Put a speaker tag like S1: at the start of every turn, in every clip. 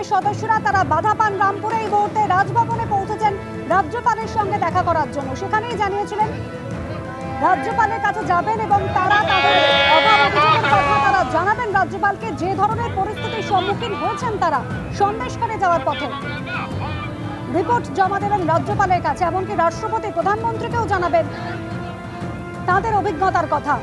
S1: টিমের সদস্যরা তারা বাধা পান রামপুরে। এই মুহূর্তে রাজভবনে পৌঁছেছেন রাজ্যপালের সঙ্গে দেখা করার জন্য। সেখানেই জানিয়েছিলেন রাজ্যপালের কাছে যাবেন এবং তারা তাদের অভাব অভিযোগের কথা তারা জানাবেন রাজ্যপালকে। যে ধরনের পরিস্থিতির সম্মুখীন হয়েছেন তারা সন্দেশখালী যাওয়ার পথে রিপোর্ট জমা দেবেন রাজ্যপালের কাছে, এমনকি রাষ্ট্রপতি প্রধানমন্ত্রীকেও জানাবেন তাদের অভিজ্ঞতার কথা।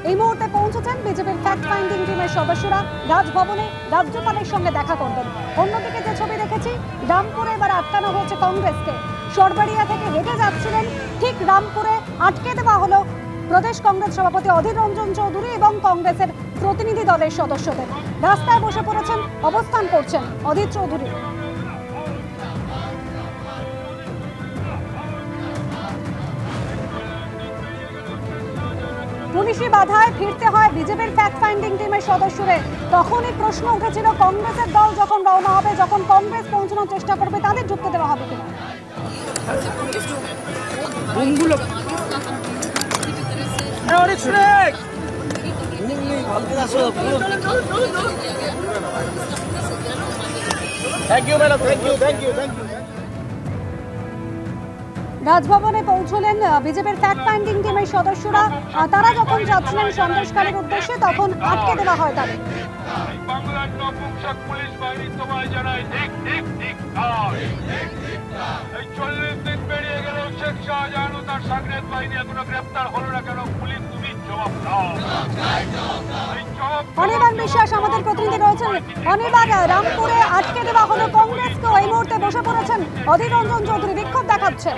S1: এই মুহূর্তে পৌঁছেছেন বিজেপির ফ্যাক্ট ফাইন্ডিং টিমের সদস্যরা রাজভবনে রাজ্যপালের সঙ্গে দেখা করবেন। অন্যদিকে যে ছবি দেখেছি, রামপুরে এবার আটকানো হয়েছে কংগ্রেসকে। সরবাড়িয়া থেকে হেঁটে যাচ্ছিলেন, ঠিক রামপুরে আটকে দেওয়া হলো প্রদেশ কংগ্রেস সভাপতি অধীর রঞ্জন চৌধুরী এবং কংগ্রেসের প্রতিনিধি দলের সদস্যদের। রাস্তায় বসে পড়েছেন, অবস্থান করছেন অধীর চৌধুরী। পুলিশি বাধায় ফিরতে হয় বিজেপির ফ্যাক্ট ফাইন্ডিং টিমের সদস্যদের। তখনই প্রশ্ন উঠেছিল কংগ্রেসের দল যখন রওনা হবে, যখন কংগ্রেস পৌঁছানোর চেষ্টা করবে, তাদের ঢুকতে দেওয়া হবে কিনা। রাজভবনে পৌঁছলেন বিজেপির ফ্যাক্ট ফাইন্ডিং টিমের সদস্যরা। তারা যখন যাচ্ছিলেন সন্দেশখালীর উদ্দেশ্যে তখন আটকে দেওয়া হয় তাদের।
S2: বাংলার নপুংসক পুলিশ বাহিনী তোমায় জানায় ঠিক ঠিক ঠিক। এই 40 দিন পেরিয়ে গেল, শেখ শাহজাহান ও তার সাংবাদিক বাহিনী এখনো গ্রেপ্তার হলো না কেন? পুলিশ তুমি জবাব দাও।
S1: অনির্বাণ বিশ্বাস আমাদের প্রতিনিধি রয়েছেন। অনির্বাণ, রামপুরে আটকে দেওয়া হলো কংগ্রেসকেও। এই মুহূর্তে বসে পড়েছেন অধীর রঞ্জন চৌধুরী, বিক্ষোভ দেখাচ্ছে।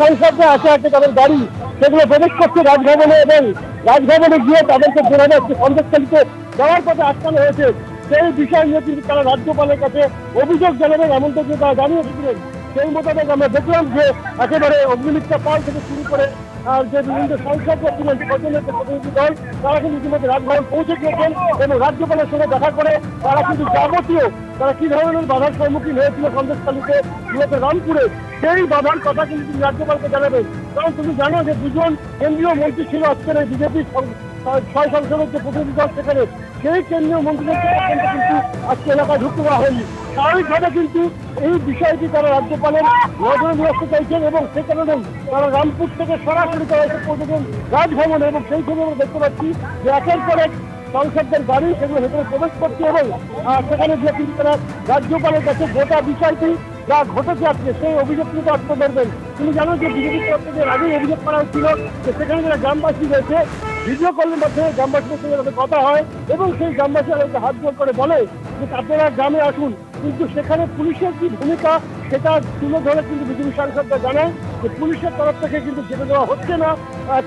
S3: সংসদে আসে আছে তাদের গাড়ি, সেগুলো প্রবেশ করছে রাজভবনে এবং রাজভবনে গিয়ে তাদেরকে জানানো হচ্ছে সন্দেশখালীতে যাওয়ার পথে আটকানো হয়েছে। সেই বিষয় নিয়ে কিন্তু তারা রাজ্যপালের কাছে অভিযোগ জানাবেন এমনটা যে তারা জানিয়েছিলেন। সেই মোতাবেক আমরা দেখলাম যে একেবারে অগ্নিমিত্রা পাল থেকে শুরু করে যে বিভিন্ন সংসদ ছিলেন প্রতিনিধি দল, তারা কিন্তু ইতিমধ্যে রাজভবন পৌঁছে গিয়েছেন এবং রাজ্যপালের সঙ্গে দেখা করে তারা কিন্তু যাবতীয় তারা কি ধরনের বাধার সম্মুখীন হয়েছিল সন্দেশখালীতে মূলত রামপুরে, সেই বাধার কথা কিন্তু তিনি রাজ্যপালকে জানাবেন। কারণ তুমি জানো যে দুজন কেন্দ্রীয় মন্ত্রী ছিল আজকের এই বিজেপির 6 সংসদের যে প্রতিনিধি দল, সেখানে সেই কেন্দ্রীয় মন্ত্রীদেরকে কিন্তু আজকে এলাকায় ঢুকতে দেওয়া হয়নি। স্বাভাবিকভাবে কিন্তু এই বিষয়টি তারা রাজ্যপালের নজরে নিয়ে আসতে চাইছেন এবং সে কারণেই তারা রামপুর থেকে সরাসরি তারা এসে পৌঁছেছেন রাজভবনে। এবং সেই সময় আমরা দেখতে পাচ্ছি যে একের পর এক সংসদের গাড়ি সেগুলো ভেতরে প্রবেশ করছে এবং সেখানে গিয়ে কিন্তু তারা রাজ্যপালের কাছে গোটা বিষয়টি যা ঘটেছে আজকে সেই অভিযোগ কিন্তু আত্মা করবেন। তুমি জানো যে বিজেপির তরফ থেকে আগেই অভিযোগ করা হচ্ছিল যে সেখানে যারা গ্রামবাসী রয়েছে, ভিডিও কলের মাধ্যমে গ্রামবাসীদের সঙ্গে তাদের কথা হয় এবং সেই গ্রামবাসী আমাকে হাত জোর করে বলে যে আপনারা গ্রামে আসুন। কিন্তু সেখানে পুলিশের কি ভূমিকা সেটা তুলে ধরে কিন্তু বিজেপি সাংসদরা জানায় যে পুলিশের তরফ থেকে কিন্তু যেতে দেওয়া হচ্ছে না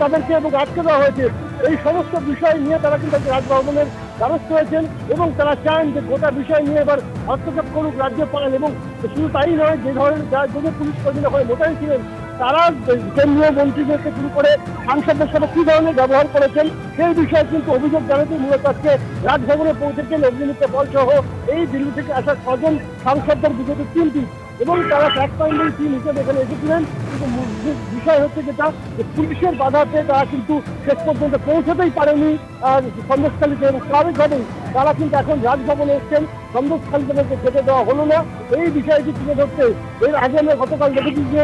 S3: তাদেরকে এবং আটকে দেওয়া হয়েছে। এই সমস্ত বিষয় নিয়ে তারা কিন্তু রাজভবনের দ্বারস্থ হয়েছেন এবং তারা চান যে গোটা বিষয় নিয়ে এবার হস্তক্ষেপ করুক রাজ্যপাল। এবং শুধু তাই নয়, যে ধরনের যে পুলিশ কর্মীরা ওখানে মোতায়েন ছিলেন তারা কেন্দ্রীয় মন্ত্রীদেরকে শুরু করে সাংসদদের সাথে কি ধরনের ব্যবহার করেছেন সেই বিষয়ে কিন্তু অভিযোগ জানাতে মূলত আজকে রাজভবনে পৌঁছেছেন অগ্নিমিত্রা পাল সহ এই দিল্লি থেকে আসা 6 জন সাংসদদের বিজেপির টিমটি। এবং তারা ফ্যাক্ট ফাইন্ডিং টিম হিসেবে এখানে এসেছিলেন। কিন্তু বিষয় হচ্ছে যেটা যে পুলিশের বাধাতে তারা কিন্তু শেষ পর্যন্ত পৌঁছতেই পারেনি সন্দেশখালীতে এবং স্বাভাবিকভাবেই তারা কিন্তু এখন রাজভবনে এসছেন। সন্দেশখালী তাদেরকে যেতে দেওয়া হলো না, এই বিষয়টি তুলে ধরতে এর আগে আমরা গতকাল দেখেছি যে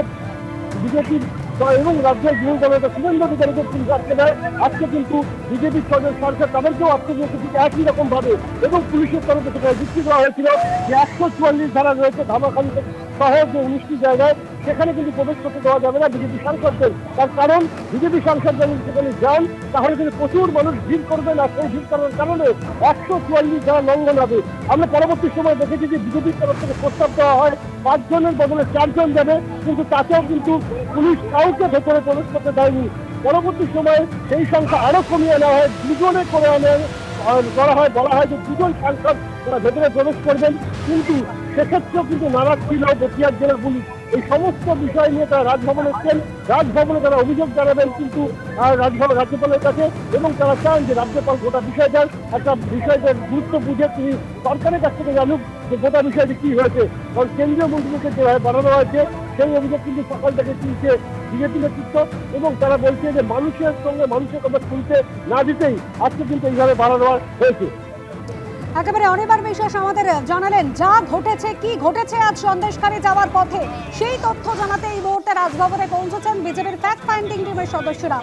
S3: বিজেপির এবং রাজ্যের গৃহ দলনেতা শুভেন্দু অধিকারীকে পুলিশ আটকে দেয়। আজকে কিন্তু বিজেপির সরকার তাদেরকেও আটকে দিয়েছে ঠিক একই রকম ভাবে এবং পুলিশের তরফে সেখানে যুক্তি করা হয়েছিল যে 144 ধারা রয়েছে ধামাখালি সহ যে 19টি জায়গায়, সেখানে কিন্তু প্রবেশ করতে দেওয়া যাবে না বিজেপি সাংসদদের। তার কারণ বিজেপি সাংসদরা যদি সেখানে যান তাহলে কিন্তু প্রচুর মানুষ ভিড় করবেন আর সেই ভিড় করার কারণে 144 ধারা লঙ্ঘন হবে। আমরা পরবর্তী সময় দেখেছি যে বিজেপির তরফ থেকে প্রস্তাব দেওয়া হয় 5 জনের বদলে 4 জন যাবে, কিন্তু তাতেও কিন্তু পুলিশ কাউকে ভেতরে প্রবেশ করতে দেয়নি। পরবর্তী সময়ে সেই সংখ্যা আরো কমিয়ে নেওয়া হয়, 2 জনে করে করা হয়, বলা হয় যে 2 জন সাংসদ তারা ভেতরে প্রবেশ করবেন। কিন্তু সেক্ষেত্রেও কিন্তু নারাজ ছিল বসিরহাট জেলার পুলিশ এই সমস্ত বিষয় নিয়ে তারা রাজভবনে এসছেন। রাজভবনে তারা অভিযোগ জানাবেন কিন্তু রাজ্যপালের কাছে, এবং তারা চান যে রাজ্যপাল গোটা বিষয়টার একটা বিষয়টার গুরুত্ব বুঝে তিনি সরকারের কাছ থেকে জানুক যে গোটা বিষয়টি কি হয়েছে। কারণ কেন্দ্রীয় মন্ত্রীকে যেভাবে বাড়ানো হয়েছে সেই অভিযোগ কিন্তু সকাল থেকে তুলছে বিজেপি নেতৃত্ব, এবং তারা বলছে যে মানুষের সঙ্গে মানুষের কথা শুনতে না দিতেই আজকে কিন্তু এইভাবে বাড়ানো হয়েছে।
S1: একেবারে অনির্বাণ বিশ্বাস আমাদের জানালেন যা ঘটেছে, কি ঘটেছে আজ সন্দেশখালী যাওয়ার পথে, সেই তথ্য জানাতে এই মুহূর্তে রাজভবনে পৌঁছেছেন বিজেপির ফ্যাক্ট ফাইন্ডিং টিমের সদস্যরা।